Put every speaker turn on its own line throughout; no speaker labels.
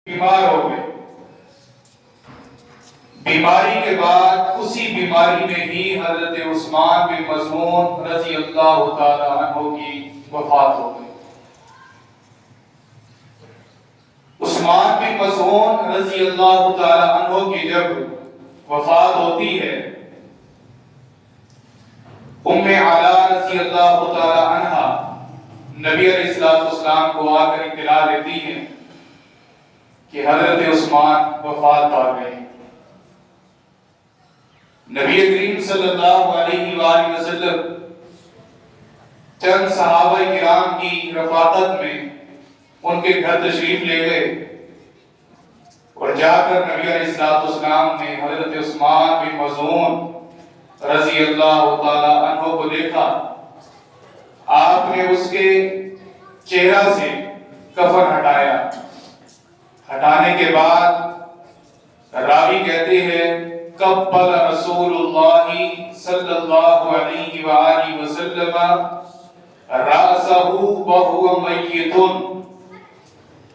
بیمار ہو گئے. بیماری کے بعد اسی بیماری میں ہی حضرت عثمان بن مظعون رضی اللہ تعالی عنہ کی وفات ہو گئی. عثمان بن مظعون رضی اللہ تعالی عنہ کی جب وفات ہوتی ہے، ام علا رضی اللہ تعالی عنہ نبی علیہ السلام کو آ کر اطلاع دیتی ہیں کہ حضرت عثمان وفات پا گئے. نبی کریم صلی اللہ علیہ وآلہ وسلم چند صحابہ کرام کی رفاقت میں ان کے گھر تشریف لے گئے اور جا کر نبی علیہ السلام نے حضرت عثمان بن مظعون رضی اللہ تعالی عنہ کو دیکھا. آپ نے اس کے چہرہ سے کفن ہٹایا. ہٹانے کے بعد راوی کہتے ہیں قبل رسول اللہ صلی اللہ علیہ وآلہ وسلم رأسہ وہو میت.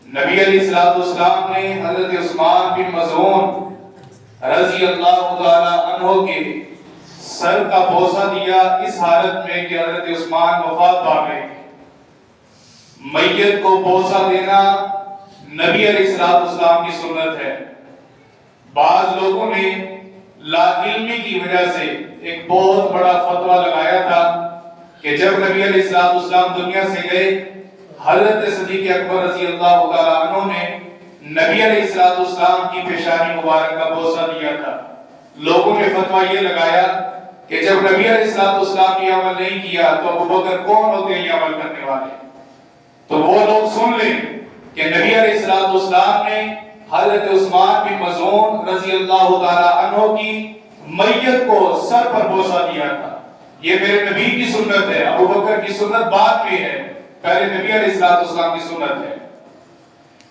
نبی علیہ السلام نے حضرت عثمان بن مظعون رضی اللہ تعالی عنہ کے سر کا بوسہ دیا اس حالت میں کہ حضرت عثمان وفات پا گئے. میت کو بوسہ دینا نبی علیہ السلام کی سنت ہے. بعض لوگوں نے لا علمی کی وجہ سے ایک بہت بڑا فتویٰ لگایا تھا کہ جب نبی علیہ السلام دنیا سے گئے، حضرت صدیق اکبر رضی اللہ تعالیٰ عنہ نے نبی علیہ السلام کی پیشانی مبارک کا بوسہ دیا تھا. لوگوں نے فتویٰ یہ لگایا کہ جب نبی علیہ السلام یہ عمل نہیں کیا تو ابو بکر کون ہوتے ہیں یہ عمل کرنے والے؟ تو وہ لوگ سن لیں کہ نبی علیہ السلام نے حضرت عثمان بن مظعون رضی اللہ تعالی عنہ کی میت کو سر پر بوسہ دیا تھا. یہ میرے نبی کی سنت ہے. ابو بکر کی سنت بعد میں ہے، پہلے نبی علیہ السلام کی سنت ہے.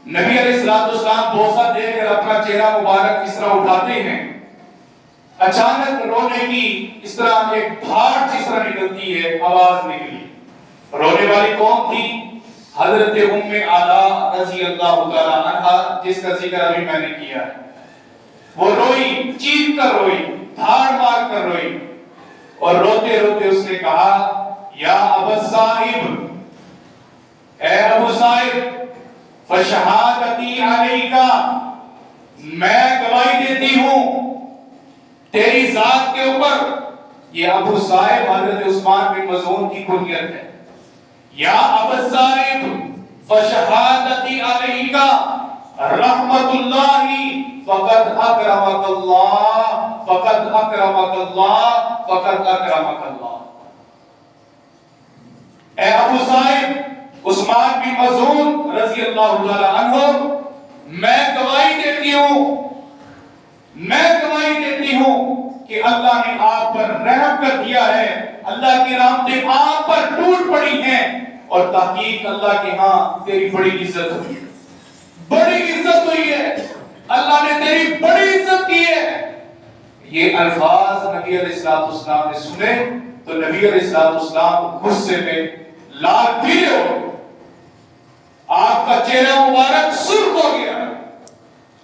نبی علیہ السلام بوسہ دے کر اپنا چہرہ مبارک اس طرح اٹھاتے ہیں. اچانک رونے کی اس طرح ایک دھاڑ جس طرح نکلتی ہے، آواز نکلی. رونے والی کون تھی؟ حضرت ام علا رضی اللہ تعالی عنہ، جس کا ذکر ابھی میں نے کیا ہے. وہ روئی، چیخ کر روئی، دھاڑ مار کر روئی، اور روتے روتے اس نے کہا یا ابا صاحب، اے ابو صاحب، فشہادتی علیکا، میں گواہی دیتی ہوں تیری ذات کے اوپر. یہ ابو صاحب حضرت عثمان بن مظعون کی کنیت ہے. یا ابا صاحب فشہادتی علیکا رحمت اللہ فقد اکرمک اللہ فقد اکرمک اللہ فقد اکرمک اللہ. اے ابو صاحب عثمان بن مظعون رضی اللہ تعالی عنہ، میں گواہی دیتی ہوں کہ اللہ نے آپ پر رحم کر دیا ہے. اللہ کی رحمتیں آپ پر ٹوٹ پڑی ہیں، اور تحقیق اللہ کے ہاں تیری بڑی عزت ہوئی ہے. بڑی عزت ہوئی ہے، اللہ نے تیری بڑی عزت کی ہے. یہ الفاظ نبی علیہ السلام نے سنے تو نبی علیہ السلام غصے میں لال پیلے ہو گئے. آپ کا چہرہ مبارک سرخ ہو گیا.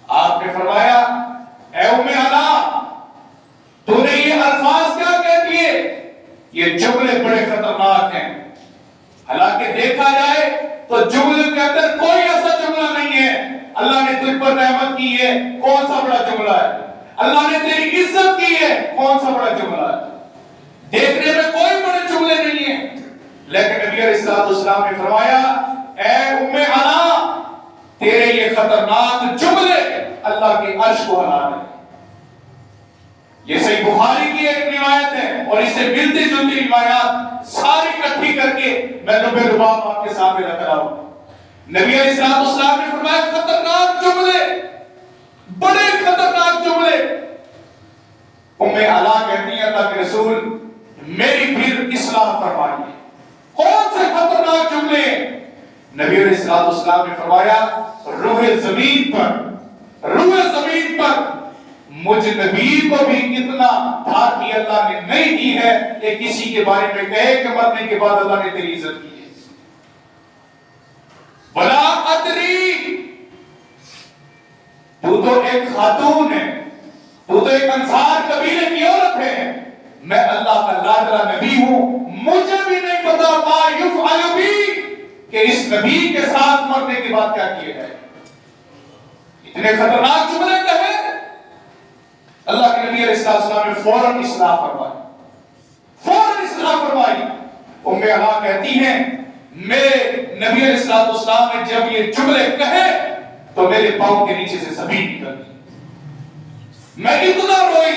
آپ نے فرمایا اے ام علا، تو نے یہ الفاظ کیا کہہ دیے؟ یہ جملے بڑے خطرناک ہیں. حالانکہ دیکھا جائے تو جملے کے اندر کوئی ایسا جملہ نہیں ہے. اللہ نے تجھ پر رحمت کی ہے، کون سا بڑا جملہ ہے؟ اللہ نے تیری عزت کی ہے، کون سا بڑا جملہ ہے؟ دیکھنے میں کوئی بڑے جملے نہیں ہیں، لیکن نبی علیہ السلام نے فرمایا اے ام علا، تیرے یہ خطرناک جملے اللہ کے عرش کو ہلا رہے ہیں. یہ صحیح بخاری کی ایک روایت ہے، اور اس سے ملتی جلتی روایات ساری اکٹھی کر کے میں لبے لباب آپ کے سامنے رکھ رہا ہوں. نبی علیہ السلام نے فرمایا خطرناک جملے، بڑے خطرناک جملے. ام علا کہتی ہیں اللہ کے رسول میری پھر اصلاح فرمائیے، کون سے خطرناک جملے؟ نبی علیہ السلام نے فرمایا روح زمین پر مجھ نبی کو بھی اتنا دھاتی اللہ نے نہیں دی ہے کہ کسی کے بارے میں کہے کہ مرنے کے بعد اللہ نے تیری عزت کی ہے. ولا ادری تو ایک خاتون ہے, تو ایک انصار قبیلے کی عورت ہے, میں اللہ کا لاڈلا نبی ہوں, مجھے بھی نہیں پتا ما یفعل بی کہ اس نبی کے ساتھ مرنے کے بعد کیا کیا جائے. اتنے خطرناک جملے کہے. اللہ کے نبی علیہ السلام نے فوراً اصلاح فرمائی, فوراً اصلاح فرمائی. ام علا کہتی ہیں میرے نبی علیہ السلام نے جب یہ جملے کہے تو میرے پاؤں کے نیچے سے زمین نکل گئی. میں اتنا روئی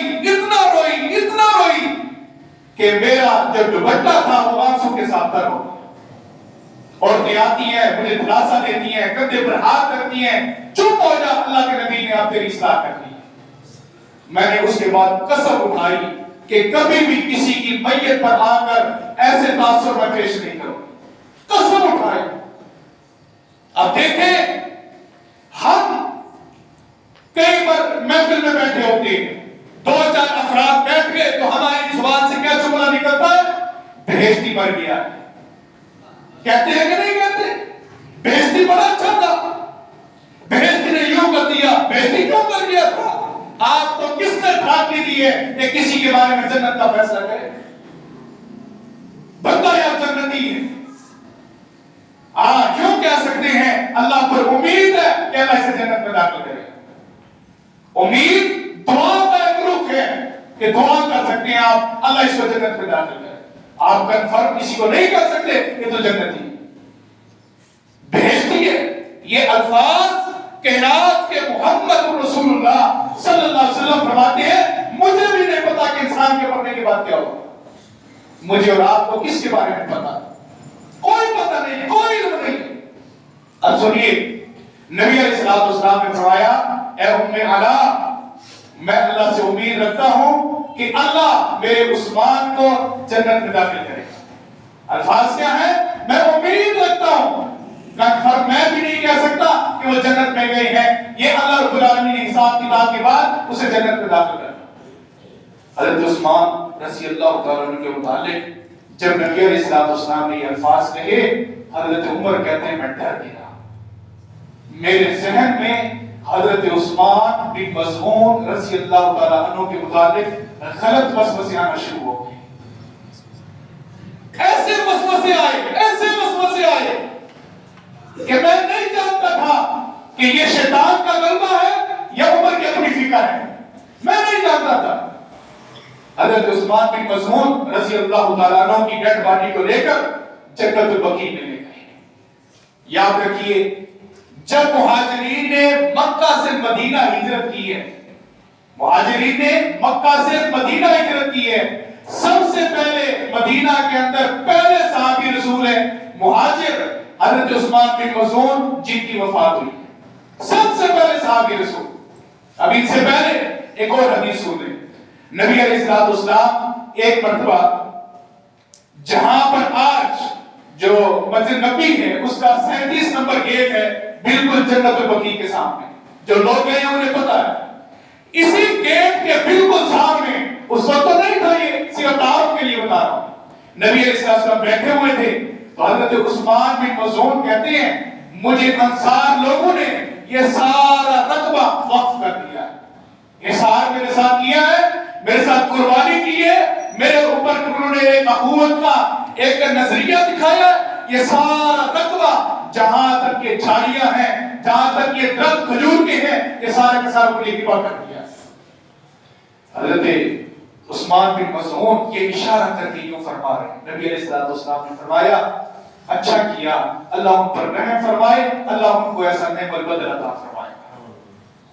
کہ میرا جو دوپٹہ تھا وہ آنسو کے ساتھ تر ہو گیا. عورتیں آتی ہیں, مجھے دلاسا دیتی ہیں, کندھے پر ہاتھ رکھتی ہیں, چپ ہو جا, اللہ کے نبی نے آپ تیری اصلاح کر دی. میں نے اس کے بعد قسم اٹھائی کہ کبھی بھی کسی کی میت پر آ کر ایسے تاثر میں پیش نہیں کروں, قسم اٹھائی. اب دیکھیں ہم کئی بار محفل میں بیٹھے ہوتے ہیں, دو چار افراد بیٹھ گئے تو ہماری زبان سے کیا جملہ نکلتا ہے؟ بہشتی مر گیا. کہتے ہیں کہ نہیں کہتے؟ بہشتی بڑا اچھا تھا, بہشتی نے یوں کر دیا, بہشتی کیوں کر دیا تھا؟ آپ کو کس نے دھاکی دی ہے کہ کسی کے بارے میں جنت کا فیصلہ کرے؟ بندہ یا جنتی ہے. کیوں کہہ سکتے ہیں اللہ پر امید ہے کہ اللہ اسے جنت میں داخل کرے. امید دعا کا ایک رخ ہے کہ دعا کر سکتے ہیں آپ اللہ اس کو جنت میں داخل کرے. آپ کنفرم کسی کو نہیں کر سکتے یہ تو جنتی ہے, بہشتی ہے. یہ الفاظ کائنات کے محمد رسول اللہ صلی اللہ علیہ وسلم فرماتے ہیں مجھے بھی نہیں پتا کہ انسان کے مرنے کے بعد کیا ہوگا. مجھے اور آپ کو کس کے بارے میں پتا؟ کوئی پتہ نہیں, کوئی علم نہیں. اب سنیے, نبی علیہ السلام نے فرمایا اے ام علا, میں اللہ سے امید رکھتا ہوں کہ اللہ میرے عثمان کو جنت میں داخل کرے. الفاظ کیا ہے؟ میں امید رکھتا ہوں, کنفرم میں بھی نہیں کہہ سکتا کہ وہ جنت میں گئی ہے. یہ اللہ رب العالمین نے حساب کتاب کے بعد اسے جنت میں داخل کرا. حضرت عثمان رضی اللہ تعالیٰ عنہ کے متعلق جب نبی علیہ السلام نے یہ الفاظ کہے, حضرت عمر کہتے ہیں میں ڈر گیا. میرے ذہن میں حضرت عثمان بن مظعون رضی اللہ تعالیٰ عنہ کے متعلق غلط وسوسے آنا شروع ہو گئے. ایسے وسوسے آئے کہ میں نہیں جانتا تھا کہ یہ شیطان کا غلبہ ہے یا عمر کی اپنی فکر ہے, میں نہیں جانتا تھا. حضرت عثمان بن مظعون رضی اللہ تعالیٰ عنہ کی ڈیڈ باڈی کو لے کر جنت البقیع میں لے گئے. یاد رکھیے جب مہاجرین نے مکہ سے مدینہ ہجرت کی ہے, مہاجرین نے مکہ سے مدینہ ہجرت کی ہے, سب سے پہلے مدینہ کے اندر پہلے صحابی رسول ہیں مہاجر حضرت عثمان بن مظعون جن کی وفات ہوئی. سب سے پہلے صحابی رسول. اب ان سے پہلے ایک اور حدیث سنیں. نبی علیہ السلام ایک مرتبہ جہاں پر آج جو مسجد نبی ہے اس کا 37 نمبر گیٹ ہے بالکل جنت البقیع کے سامنے, جو لوگ گئے ہیں انہیں پتا ہے, اسی گیٹ کے بالکل سامنے, اس وقت تو نہیں تھا, یہ صرف تعارف کے لیے بتا رہا ہوں, نبی علیہ السلام بیٹھے ہوئے تھے. تو حضرت عثمان بن مظعون کہتے ہیں مجھے انصار لوگوں نے یہ سارا رقبہ وقف کر دیا ہے, یہ سارا میرے ساتھ کیا ہے, میرے ساتھ قربانی کی ہے, میرے اوپر انہوں نے ایک اخوت کا ایک نظریہ دکھایا. یہ سارا رقبہ جہاں تک یہ جھاڑیاں ہیں, جہاں تک یہ درخت کھجور کے ہیں, یہ سارے کے سارے کو لیکن کر دیا. حضرت عثمان بن مظعون یہ اشارہ کر کے یوں فرما رہے ہیں, نبی علیہ السلام نے فرمایا اچھا کیا, اللہ ان پر رحم فرمائے, اللہ ان کو ایسا نعمت البدل عطا فرمائے.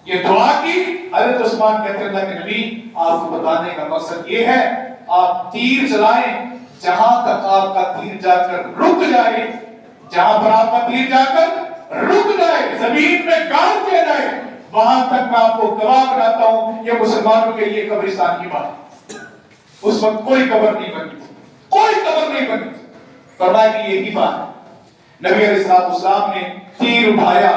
یہ دعا کی. حضرت عثمان کہتے ہیں اللہ کے نبی آپ کو بتانے کا مقصد یہ ہے آپ تیر چلائیں, جہاں تک آپ کا تیر جا کر رک جائے, جہاں پر آپ کا تیر جا کر رک جائے, زمین میں گاڑ دیا جائے, وہاں تک میں آپ کو گواہ بناتا ہوں یہ مسلمانوں کے لیے قبرستان کی بات ہے. اس وقت کوئی قبر نہیں بنی تھی, کوئی قبر نہیں بنی تھی. فرمایا کہ یہ ہی بات ہے. نبی علیہ السلام نے تیر اٹھایا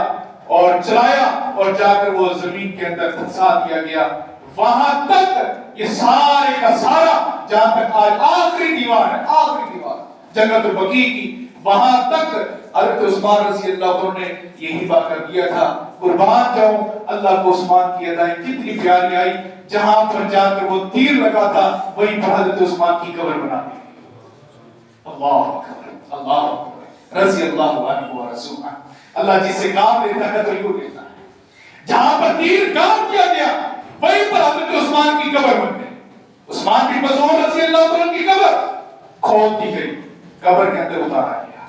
اور چلایا اور جا کر وہ زمین کے اندر دھنسا دیا گیا. وہاں تک یہ سارے کا سارا جہاں تک آج آخری دیوار ہے, آخری دیوار جنت البقیع کی, وہاں تک حضرت عثمان رضی اللہ عنہ نے یہی واقعہ کیا تھا. قربان جاؤں اللہ کو عثمان کی ادائیں کتنی پیاری آئی. جہاں پر جا کر وہ تیر لگا تھا وہیں پر حضرت عثمان کی قبر بنا دی. اللہ اکبر اللہ اکبر رضی اللہ عنہ ورضوا عنہ. اللہ جس سے کام لیتا ہے تو یوں لیتا ہے. جہاں پر تیر کام کیا گیا وہیں پر حضرت عثمان کی قبر بن گئی. عثمان بن مظعون رضی اللہ عنہ کی قبر کھود دی گئی, قبر کے اندر اتارا گیا.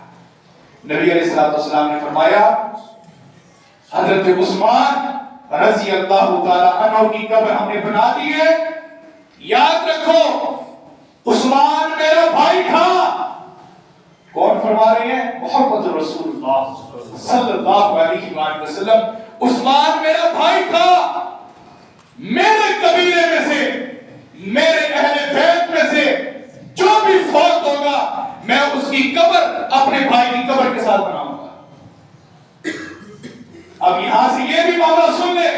نبی علیہ السلام نے فرمایا حضرت عثمان رضی اللہ تعالی عنہ کی قبر ہم نے بنا دی ہے. یاد رکھو عثمان میرا بھائی تھا. کون فرما رہے ہیں؟ محمد رسول اللہ صلی اللہ علیہ وآلہ وسلم. عثمان میرا بھائی تھا. میرے قبیلے میں سے, میرے اہل بیت میں سے جو بھی فوت ہوگا میں اس کی قبر اپنے بھائی کی قبر کے ساتھ بناؤں گا. اب یہاں سے یہ بھی معاملہ سن لے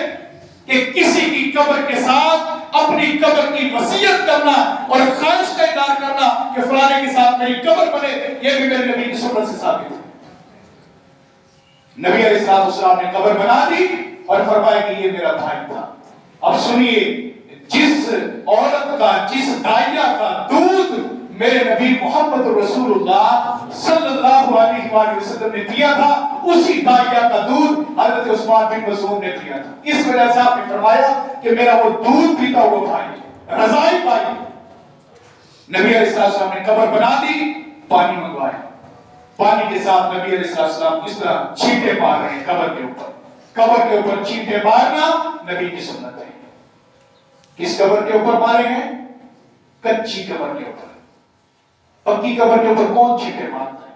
کہ کسی کی قبر کے ساتھ اپنی قبر کی وصیت کرنا اور خواہش کا اظہار کرنا کہ فلانے کے ساتھ میری قبر بنے, یہ بھی میرے نبی کی سنت سے ثابت ہے. نبی علیہ السلام نے قبر بنا دی اور فرمایا کہ یہ میرا بھائی تھا. اب سنیے, جس عورت کا, جس دائیا کا دودھ میرے نبی محمد رسول اللہ صلی اللہ علیہ وآلہ وسلم نے دیا تھا, اسی دائیا کا دودھ حضرت عثمان بن مظعون نے دیا تھا. اس وجہ سے آپ نے فرمایا کہ میرا وہ دودھ پیتا ہوا بھائی, رضائی بھائی. نبی علیہ السلام نے قبر بنا دی, پانی منگوایا. پانی کے ساتھ نبی علیہ السلام اس طرح چھینٹے مار رہے ہیں قبر کے اوپر. قبر کے اوپر چھینٹے مارنا نبی کی سنت ہے. کس قبر کے اوپر مارے ہیں؟ کچی قبر کے اوپر. پکی قبر کے اوپر کون چھینٹے مارتا ہے؟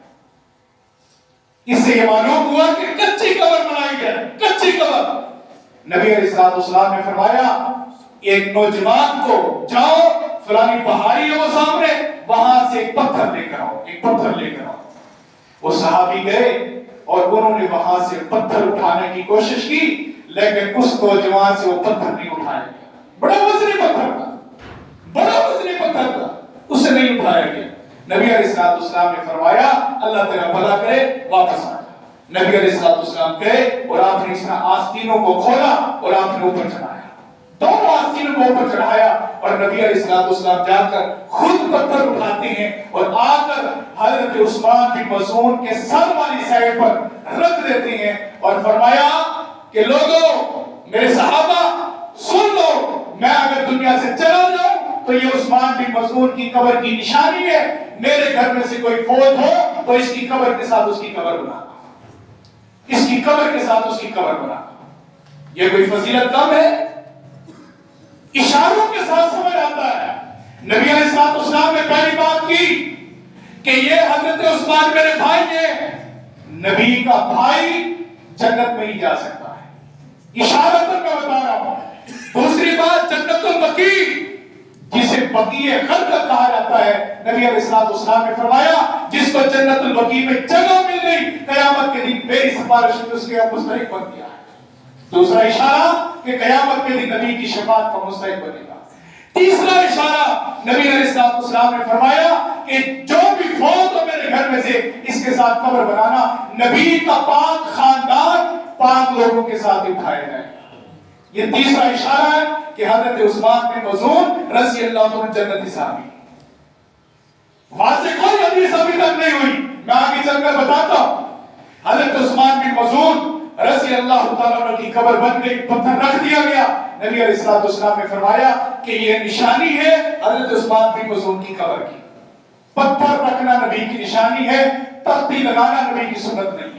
اس سے یہ معلوم ہوا کہ کچی قبر بنائی گئی. کچی قبر. نبی علیہ السلام نے فرمایا ایک نوجوان کو جاؤ فلانی پہاڑی ہے وہ سامنے, وہاں سے ایک پتھر لے کر آؤ, ایک پتھر لے کر آؤ. وہ صحابی گئے اور انہوں نے وہاں سے پتھر اٹھانے کی کوشش کی, لیکن اس نوجوان سے وہ پتھر نہیں اٹھایا گیا. بڑا وزنی پتھر تھا, بڑا وزنی پتھر تھا, اسے نہیں اٹھایا گیا. نبی علیہ السلام نے فرمایا اللہ تیرا بھلا کرے, واپس آ جا. نبی علیہ السلام گئے اور آپ نے اس طرح آستینوں کو کھولا اور آپ نے اوپر چڑھایا. دونوں آستینوں کو اوپر چڑھایا اور نبی علیہ السلام جا کر خود پتھر اٹھاتے ہیں اور آ کر حضرت عثمان بن مظعون کے سر والی سائڈ پر رکھ دیتے ہیں اور فرمایا کہ لوگوں, میرے صحابہ سن لو, میں اگر دنیا سے چلا جاؤں تو یہ عثمان بن مظعون کی قبر کی نشانی ہے. میرے گھر میں سے کوئی فوت ہو تو اس کی قبر کے ساتھ اس کی قبر بنا, اس کی قبر کے ساتھ اس کی قبر بنا. یہ کوئی فضیلت کم ہے؟ اشاروں کے ساتھ سمجھ آتا ہے. نبی علیہ السلام نے پہلی بات کی کہ یہ حضرت عثمان میرے بھائی ہیں. نبی کا بھائی جنت میں ہی جا سکتا ہے, اشارتاً میں بتا رہا ہوں. دوسری بات, جنت البقیع جسے بقیع خلقت کہا جاتا ہے, نبی علیہ السلام نے فرمایا جس کو جنت البقیع میں جگہ مل گئی قیامت کے دن میری سفارش میں اس کے مستحق بن گیا. دوسرا اشارہ کہ قیامت کے دن نبی کی شفاعت کا مستحق بنے گا. تیسرا اشارہ نبی علیہ السلام نے فرمایا کہ جو بھی فوت ہو میرے گھر میں سے اس کے ساتھ قبر بنانا, نبی کا پاک خاندان پاک لوگوں کے ساتھ اٹھایا جائے. یہ تیسرا اشارہ ہے کہ حضرت عثمان بن مظعون رضی اللہ عنہ جنتی صحابی. واضح کوئی حدیث ابھی تک نہیں ہوئی, میں آگے چل کر بتاتا ہوں. حضرت عثمان بن مظعون رضی اللہ تعالیٰ عنہ کی قبر بن گئی, پتھر رکھ دیا گیا. نبی علیہ السلام نے فرمایا کہ یہ نشانی ہے حضرت عثمان بن مظعون کی قبر کی. پتھر رکھنا نبی کی نشانی ہے, تختی لگانا نبی کی سنت نہیں ہے.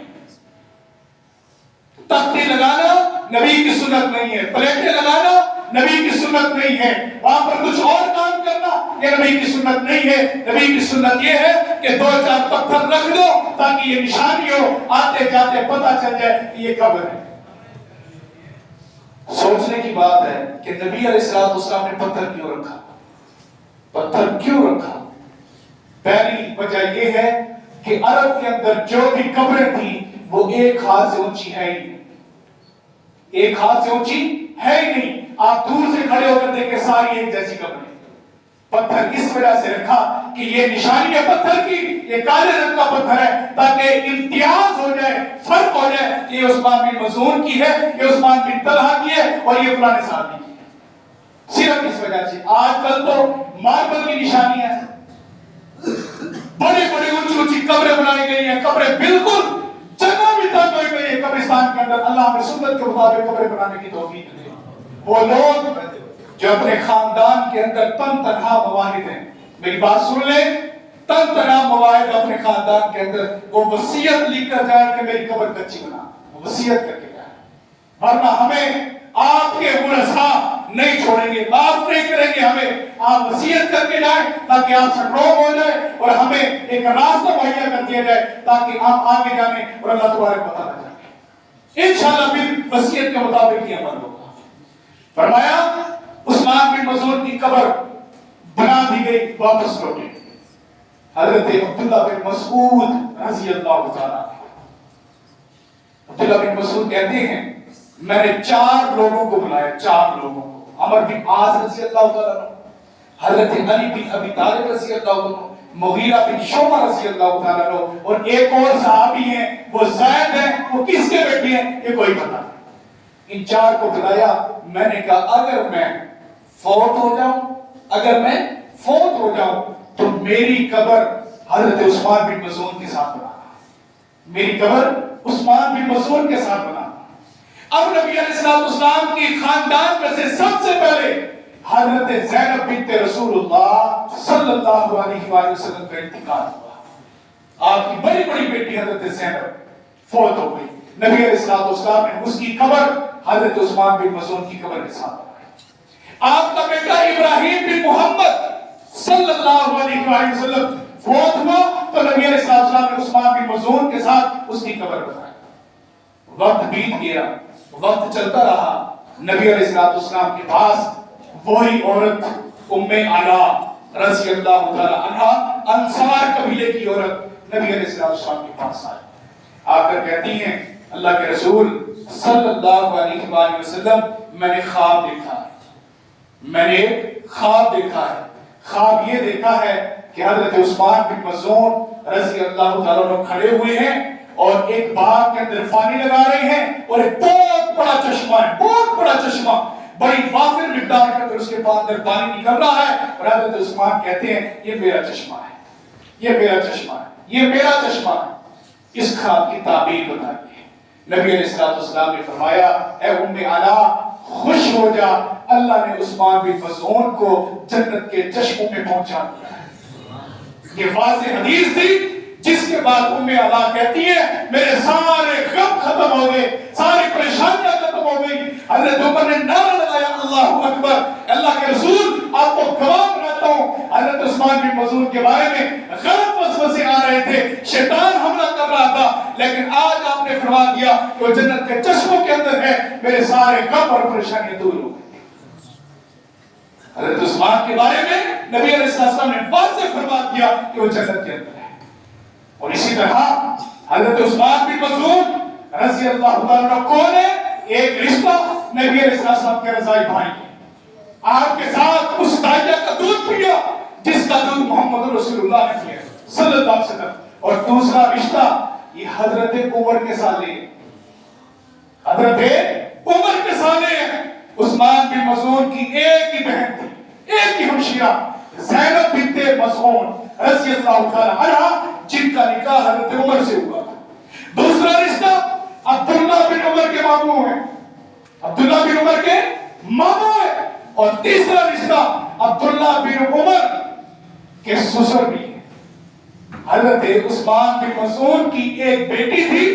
تختی لگانا نبی کی سنت نہیں ہے, پلیٹیں لگانا نبی کی سنت نہیں ہے, وہاں پر کچھ اور کام کرنا یہ نبی کی سنت نہیں ہے. نبی کی سنت یہ ہے کہ 2-4 پتھر رکھ دو تاکہ یہ نشانی ہو, آتے جاتے پتہ چل جائے کہ یہ قبر ہے. سوچنے کی بات ہے کہ نبی علیہ السلام نے پتھر کیوں رکھا؟ پتھر کیوں رکھا؟ پہلی وجہ یہ ہے کہ عرب کے اندر جو بھی قبریں تھیں وہ ایک ہاتھ سے اونچی ہے ہی نہیں, ایک ہاتھ سے اونچی ہے ہی نہیں. آپ دور سے کھڑے ہو کر دیکھیں ساری ایک جیسی قبریں. پتھر اس وجہ سے رکھا کہ یہ نشانی ہے پتھر کی، یہ کالے رنگ کا پتھر ہے تاکہ امتیاز ہو جائے، فرق ہو جائے کہ یہ عثمان بن مظعون کی ہے، یہ عثمان بن طلحہ کی ہے اور یہ فلاں صحابی کی ہے، صرف اس وجہ سے۔ آج کل تو ماربل کی نشانیاں ہیں، بڑی بڑی اونچی اونچی قبریں بنائی گئی ہیں، قبریں بالکل جگہ بھی تنگ ہوئی گئی ہے قبرستان کے اندر۔ اللہ ہمیں سنت کے مطابق قبریں بنانے کی توفیق دے۔ وہ لوگ جو اپنے خاندان کے اندر تن تنہا مواہد ہیں، میری بات سن لیں، تن تنہا مواہد اپنے خاندان کے اندر، وہ وصیت لکھ کر جائے کہ میری قبر کچی بنا، وہ وصیت کر کے جائے، ورنہ ہمیں آپ کے ورثاء نہیں چھوڑیں گے، معاف نہیں کریں گے ہمیں۔ آپ وصیت کر کے جائیں تاکہ آپ سٹروک ہو جائے اور ہمیں ایک راستہ مہیا کر دیا جائے تاکہ آپ آگے جانے اور اللہ تبارک پتہ نہ جائے۔ انشاءاللہ پھر وصیت کے مطابق ہی عمل ہوگا۔ فرمایا عثمان بن مظعون کی قبر بنا دی گئی، واپس لوٹے۔ حضرت عبداللہ بن مسعود رضی اللہ تعالیٰ عنہ، عبداللہ بن مسعود کہتے ہیں میں نے 4 لوگوں کو بلایا، 4 لوگوں کو، عمر بن عاص رضی اللہ تعالیٰ عنہ، حضرت علی بن ابی طالب رضی اللہ عنہ، مغیرہ بن شعبہ رضی اللہ تعالیٰ عنہ، اور ایک اور صحابی ہیں وہ زید ہیں، وہ کس کے بیٹے ہیں یہ کوئی پتہ نہیں۔ ان 4 کو بلایا، میں نے کہا اگر میں فوت ہو جاؤں تو میری قبر حضرت عثمان بن مظعون کے ساتھ بنانا، میری قبر عثمان بن مظعون کے ساتھ بنانا۔ اب نبی علیہ السلام کی خاندان میں سے سب سے پہلے حضرت زینب بنت رسول اللہ صلی اللہ علیہ وآلہ وسلم کا انتقال ہوا۔ آپ کی بڑی بڑی بیٹی حضرت زینب فوت ہو گئی، نبی علیہ السلام نے اس کی قبر حضرت عثمان بن مظعون کی قبر کے ساتھ بنائی۔ آپ کا بیٹا ابراہیم بن محمد صلی اللہ علیہ وآلہ وسلم فوت ہوا تو نبی علیہ السلام نے عثمان بن مظعون کے ساتھ اس کی قبر بنائی۔ وقت بیت گیا، وقت چلتا رہا، نبی علیہ السلام کے پاس وہی عورت ام علا رضی اللہ تعالی عنہا، انصار قبیلے کی عورت نبی علیہ السلام کے پاس آئی، آ کر کہتی ہیں اللہ کے رسول صلی اللہ علیہ وآلہ وسلم میں نے خواب دیکھا ہے، میں نے ایک خواب دیکھا ہے، خواب یہ دیکھا ہے کہ حضرت عثمان بن مظعون رضی اللہ تعالیٰ عنہ کھڑے ہوئے ہیں اور ایک باغ کے اندر پانی لگا رہے ہیں اور ایک بہت بڑا چشمہ ہے، بہت بڑا چشمہ، بڑی وافر مقدار کے اندر اس کے اندر پانی نکل رہا ہے، اور حضرت عثمان کہتے ہیں یہ میرا چشمہ ہے، یہ میرا چشمہ ہے، یہ میرا چشمہ ہے۔ اس خواب کی تعبیر بتائیے۔ نبی علیہ السلام نے فرمایا اے ام علا خوش ہو جا، اللہ نے عثمان بن مظعون کو جنت کے چشموں میں پہنچا دیا۔ یہ واضح حدیث تھی جس کے بعد ام علا کہتی ہے میرے سارے غم ختم ہو گئے، ساری پریشانیاں ختم ہو گئی۔ حضرت عمر نے نعرہ لگایا اللہ اکبر، اللہ کے رسول آپ کو گواہ بناتا ہوں حضرت عثمان بن مظعون کے بارے میں غلط وسوسے آ رہے تھے، شیطان حملہ کر رہا تھا، لیکن آج آپ نے فرما دیا کہ وہ جنت کے چشموں کے اندر ہے، میرے سارے غم اور پریشانیاں دور ہو گئی۔ حضرت عثمان کے بارے میں نبی علیہ السلام نے واضح فرما دیا کہ وہ جنت کے اندر ہے۔ اور اسی طرح حضرت عثمان بن مظعون رضی اللہ تعالیٰ کون ہے؟ ایک رشتہ نبی علیہ السلام کے رضائی بھائی ہیں، آپ کے ساتھ اس دائیہ کا دودھ پیا جس کا دودھ محمد رسول اللہ نے پیا صلی اللہ علیہ وسلم۔ اور دوسرا رشتہ یہ حضرت عمر کے سالے ہیں، حضرت عمر کے سالے ہیں۔ عثمان بن مظعون کی ایک ہی بہن تھی، ایک ہی ہمشیرہ زینب بنت مظعون رضی اللہ تعالی عنہ، جن کا نکاح حضرت عمر سے ہوا تھا۔ دوسرا رشتہ عبداللہ بن عمر کے ماموں ہیں، عبداللہ بن عمر کے ماموں ہیں۔ اور تیسرا رشتہ عبداللہ بن عمر کے سسر بھی ہیں۔ حضرت عثمان بن مظعون کی ایک بیٹی تھی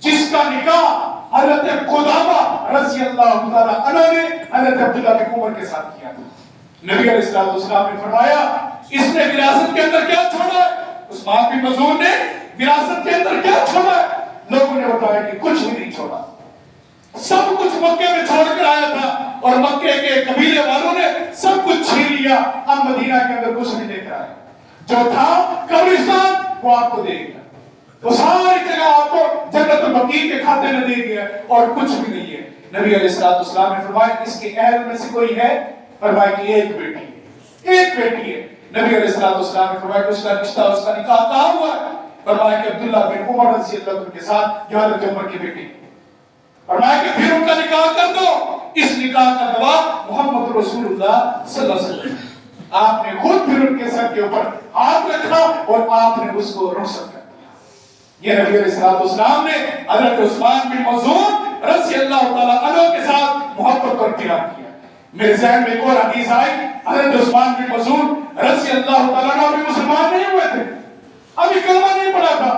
جس کا نکاح حضرت قدامہ رضی اللہ تعالی عنہ نے حضرت عبداللہ بن عمر کے ساتھ کیا تھا۔ نبی علیہ السلام نے فرمایا اس نے وراثت کے اندر کیا چھوڑا ہے؟ عثمان بن مظعون نے وراثت کے اندر کیا چھوڑا ہے؟ لوگوں نے بتایا کہ کچھ بھی نہیں چھوڑا، سب کچھ مکے میں چھوڑ کر آیا تھا اور مکے کے قبیلے والوں نے سب کچھ چھین لیا، اب مدینہ کے اندر کچھ نہیں دیکھ رہا ہے، جو تھا قبرستان وہ آپ کو دے گیا، وہ ساری جگہ آپ کو جنت البقیع کے کھاتے میں دے گیا اور کچھ بھی نہیں ہے۔ نبی علیہ السلام نے فرمایا اس کے اہل میں سے کوئی ہے؟ فرمایا کہ ایک بیٹی، ایک بیٹی ہے. نبی علیہ السلام نے فرمایا کہ اس کا رشتہ اس کا نکاح کہاں ہوا ہے؟ فرمایا کہ عبداللہ بن عمر رضی اللہ عنہ کے ساتھ جو حضرت عمر کی بیٹی. فرمایا کہ پھر ان کا نکاح کر دو. اس نکاح کا گواہ محمد رسول اللہ صلی اللہ علیہ وسلم. آپ نے خود پھر ان کے سر کے اوپر ہاتھ رکھا اور آپ نے اس کو رخصت کر دیا. یہ نبی علیہ السلام نے حضرت عثمان بن مظعون رضی اللہ تعالیٰ عنہ کے ساتھ محبت اور پیار کیا. میرے ذہن میں ایک اور حدیث آئی. حضرت عثمان بن مظعون رضی اللہ تعالیٰ عنہ ابھی مسلمان نہیں ہوئے تھے, ابھی کلمہ نہیں پڑھا تھا.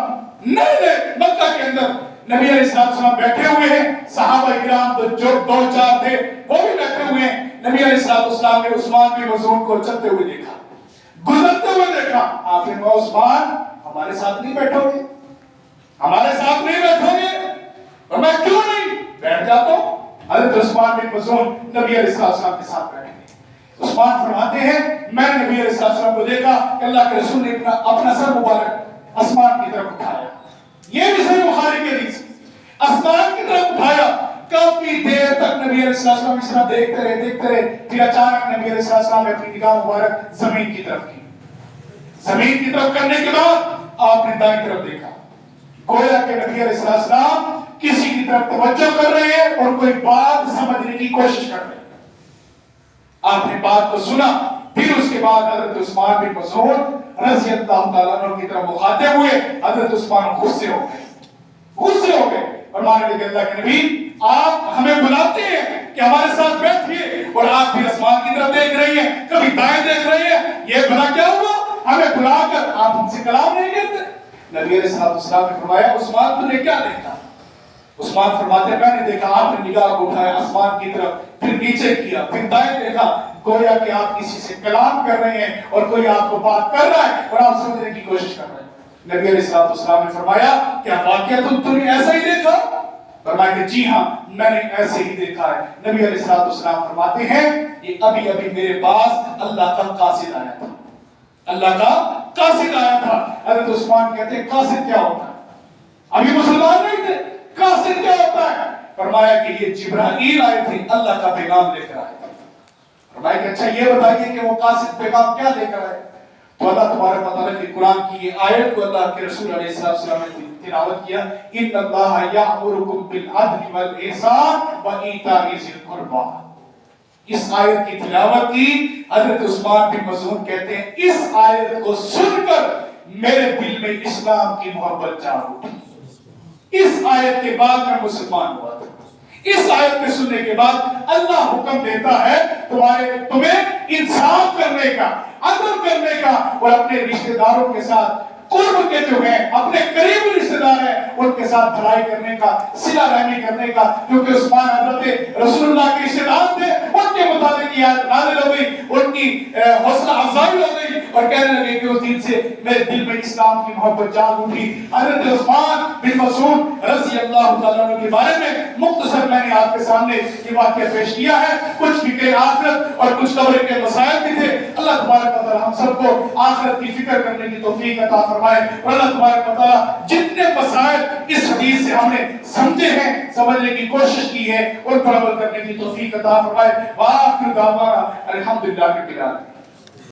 نئے مکہ کے اندر نبی علیہ السلام بیٹھے ہوئے ہیں. صحابہ کرام جو 2-4 تھے وہ بھی بیٹھے ہوئے ہیں. نبی علیہ السلام نے عثمان بن مظعون کو چلتے ہوئے دیکھا, گزرتے ہوئے دیکھا. آپ نے کہا عثمان ہمارے ساتھ نہیں بیٹھو گے, ہمارے ساتھ نہیں بیٹھو گے؟ اور میں کیوں نہیں بیٹھ جاتا ہوں. حضرت عثمان بن مظعون نبی علیہ السلام کے ساتھ بیٹھے. عثمان فرماتے ہیں میں نے نبی علیہ السلام کو دیکھا کہ اللہ کے رسول نے اپنا سر مبارک آسمان کی طرف اٹھایا. یہ بھی صحیح بخاری کی حدیث, آسمان کی طرف اٹھایا. کافی دیر تک نبی علیہ السلام اس طرح دیکھتے رہے. پھر اچانک نبی علیہ السلام نے اپنی نگاہ مبارک زمین کی طرف کی. زمین کی طرف کرنے کے بعد آپ نے دائیں طرف دیکھا. گویا کہ نبی علیہ السلام کسی کی طرف توجہ کر رہے ہیں اور کوئی بات سمجھنے کی کوشش کر رہے ہیں. آپ نے بات کو سنا. پھر اس کے بعد حضرت عثمان بن مظعون رضی اللہ تعالیٰ عنہ کی طرف مخاطب ہوئے. حضرت عثمان غصے ہو گئے اور ماننے لگے اللہ کے نبی آپ ہمیں بلاتے ہیں کہ ہمارے ساتھ بیٹھیے اور آپ بھی آسمان کی طرف دیکھ رہی ہیں, کبھی دائیں دیکھ رہی ہیں. یہ بھلا کیا ہوا؟ ہمیں بلا کر آپ ہم سے کلام نہیں کرتے. نبی علیہ السلام نے فرمایا عثمان تو نے کیا دیکھا؟ عثمان فرماتے ہیں میں نے دیکھا آپ نے نگاہ کو اٹھایا آسمان کی طرف, پھر نیچے کیا, پھر دائیں دیکھا. گویا کہ آپ کسی سے کلام کر رہے ہیں اور کوئی آپ کو بات کر رہا ہے اور آپ سمجھنے کی کوشش کر رہے ہیں. نبی علیہ السلام نے فرمایا کیا واقعہ تم نے ایسا ہی دیکھا؟ فرمایا کہ جی ہاں میں نے ایسے ہی دیکھا ہے. نبی علیہ السلام فرماتے ہیں یہ ابھی میرے پاس اللہ کا قاصد آیا تھا. اللہ کا قاصد آیا تھا. حضرت عثمان کہتے ہیں قاصد کیا ہوتا ہے؟ ابھی مسلمان نہیں تھے, قاصد کیا ہوتا ہے؟ فرمایا کہ یہ جبرائیل آئے تھے, اللہ کا پیغام لے کر آئے تھے. فرمایا کہ اچھا یہ بتائیے کہ وہ قاصد پیغام کیا لے کر آئے؟ تو اللہ تبارک و تعالیٰ کی قرآن کی یہ آیت کو اللہ کے رسول علیہ السلام نے تلاوت کیا. ان اللہ یأمرکم بالعدل والاحسان وایتاء ذی القربی. اس آیت کی تلاوت کی. حضرت عثمان بن مظعون کہتے ہیں اس آیت کو سن کر میرے دل میں اسلام کی محبت جاگ اٹھی. اس آیت کے بعد میں مسلمان ہوا تھا. اس آیت کے سننے کے بعد اللہ حکم دیتا ہے تمہیں انصاف کرنے کا, عدل کرنے کا اور اپنے رشتہ داروں کے ساتھ قرب کے جو ہیں اپنے قریبی رشتہ دار ہیں ان کے ساتھ بھلائی کرنے کا, صلہ رحمی کرنے کا. کیونکہ عثمان حضرت رسول اللہ کے رشتہ دار تھے, ان کے مطابق یہ آیت نازل ہو گئی, ان کی حوصلہ افزائی ہو گئی اور کہنے لگے کہ اس دن سے میرے دل میں اسلام کی محبت جاگ اٹھی. حضرت عثمان بن مظعون رضی اللہ تعالیٰ عنہ کے بارے میں مختصر میں نے آپ کے سامنے یہ واقعہ پیش کیا ہے. کچھ فکر آخرت اور کچھ قبر کے مسائل بھی تھے. اللہ تبارک و تعالیٰ ہم سب کو آخرت کی فکر کرنے کی توفیق عطا فرمائے. اور اللہ تبارک و تعالیٰ جتنے مسائل اس حدیث سے ہم نے سمجھے ہیں, سمجھنے کی کوشش کی ہے, ان پر عمل کرنے کی توفیق عطا فرمائے. وآخر دعوانا الحمدللہ رب العالمین.